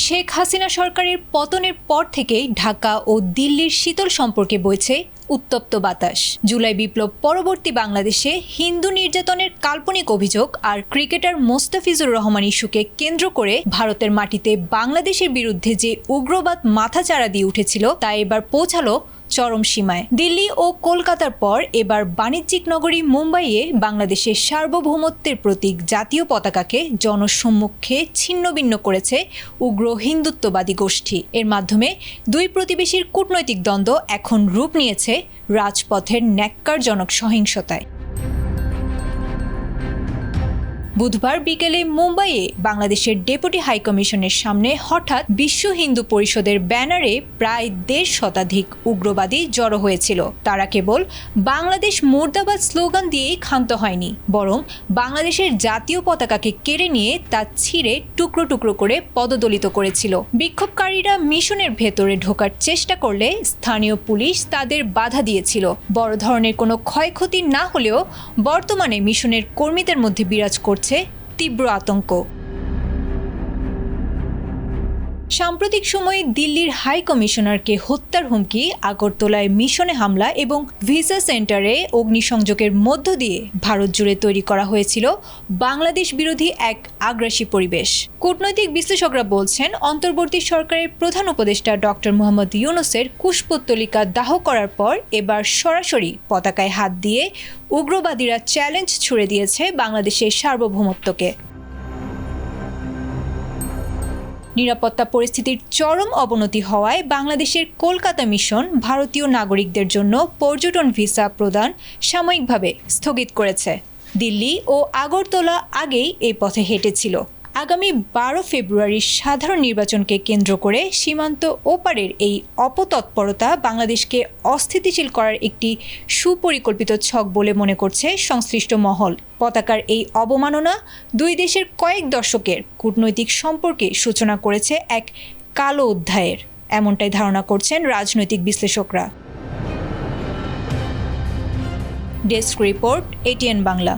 শেখ হাসিনা সরকারের পতনের পর থেকেই ঢাকা ও দিল্লির শীতল সম্পর্কে বইছে উত্তপ্ত বাতাস। জুলাই বিপ্লব পরবর্তী বাংলাদেশে হিন্দু নির্যাতনের কাল্পনিক অভিযোগ আর ক্রিকেটার মোস্তাফিজুর রহমান ইস্যুকে কেন্দ্র করে ভারতের মাটিতে বাংলাদেশের বিরুদ্ধে যে উগ্রবাদ মাথাচাড়া দিয়ে উঠেছিল তা এবার পৌঁছালো চরম সীমায়। দিল্লি ও কলকাতার পর এবার বাণিজ্যিক নগরী মুম্বাইয়ে বাংলাদেশের সার্বভৌমত্বের প্রতীক জাতীয় পতাকাকে জনসম্মুখে ছিন্নভিন্ন করেছে উগ্র হিন্দুত্ববাদী গোষ্ঠী। এর মাধ্যমে দুই প্রতিবেশীর কূটনৈতিক দ্বন্দ্ব এখন রূপ নিয়েছে রাজপথের ন্যাক্কারজনক সহিংসতায়। বুধবার বিকেলে মুম্বাইয়ে বাংলাদেশের ডেপুটি হাইকমিশনের সামনে হঠাৎ বিশ্ব হিন্দু পরিষদের ব্যানারে প্রায় ১.৫ শতাধিক উগ্রবাদী জড়ো হয়েছিল। তারা কেবল বাংলাদেশ মুর্দাবাদ স্লোগান দিয়েই ক্ষান্ত হয়নি, বরং বাংলাদেশের জাতীয় পতাকাকে কেড়ে নিয়ে তা ছিঁড়ে টুকরো টুকরো করে পদদলিত করেছিল। বিক্ষোভকারীরা মিশনের ভেতরে ঢোকার চেষ্টা করলে স্থানীয় পুলিশ তাদের বাধা দিয়েছিল। বড় ধরনের কোনো ক্ষয়ক্ষতি না হলেও বর্তমানে মিশনের কর্মীদের মধ্যে বিরাজ করছে তীব্র আতঙ্ক। সাম্প্রতিক সময়ে দিল্লির হাই কমিশনারকে হত্যার হুমকি, আগরতলায় মিশনে হামলা এবং ভিসা সেন্টারে অগ্নিসংযোগের মধ্য দিয়ে ভারত জুড়ে তৈরি করা হয়েছিল বাংলাদেশ বিরোধী এক আগ্রাসী পরিবেশ। কূটনৈতিক বিশ্লেষকরা বলছেন, অন্তর্বর্তী সরকারের প্রধান উপদেষ্টা ডক্টর মোহাম্মদ ইউনূসের কুশপুত্তলিকা দাহ করার পর এবার সরাসরি পতাকায় হাত দিয়ে উগ্রবাদীরা চ্যালেঞ্জ ছুড়ে দিয়েছে বাংলাদেশের সার্বভৌমত্বকে। নিরাপত্তা পরিস্থিতির চরম অবনতি হওয়ায় বাংলাদেশের কলকাতা মিশন ভারতীয় নাগরিকদের জন্য পর্যটন ভিসা প্রদান সাময়িকভাবে স্থগিত করেছে। দিল্লি ও আগরতলা আগেই এই পথে হেঁটেছিল। আগামী ১২ ফেব্রুয়ারির সাধারণ নির্বাচনকে কেন্দ্র করে সীমান্ত ওপারের এই অপতৎপরতা বাংলাদেশকে অস্থিতিশীল করার একটি সুপরিকল্পিত ছক বলে মনে করছে সংশ্লিষ্ট মহল। পতাকার এই অবমাননা দুই দেশের কয়েক দশকের কূটনৈতিক সম্পর্কে সূচনা করেছে এক কালো অধ্যায়ের, এমনটাই ধারণা করছেন রাজনৈতিক বিশ্লেষকরা। Desk report, ATN Bangla.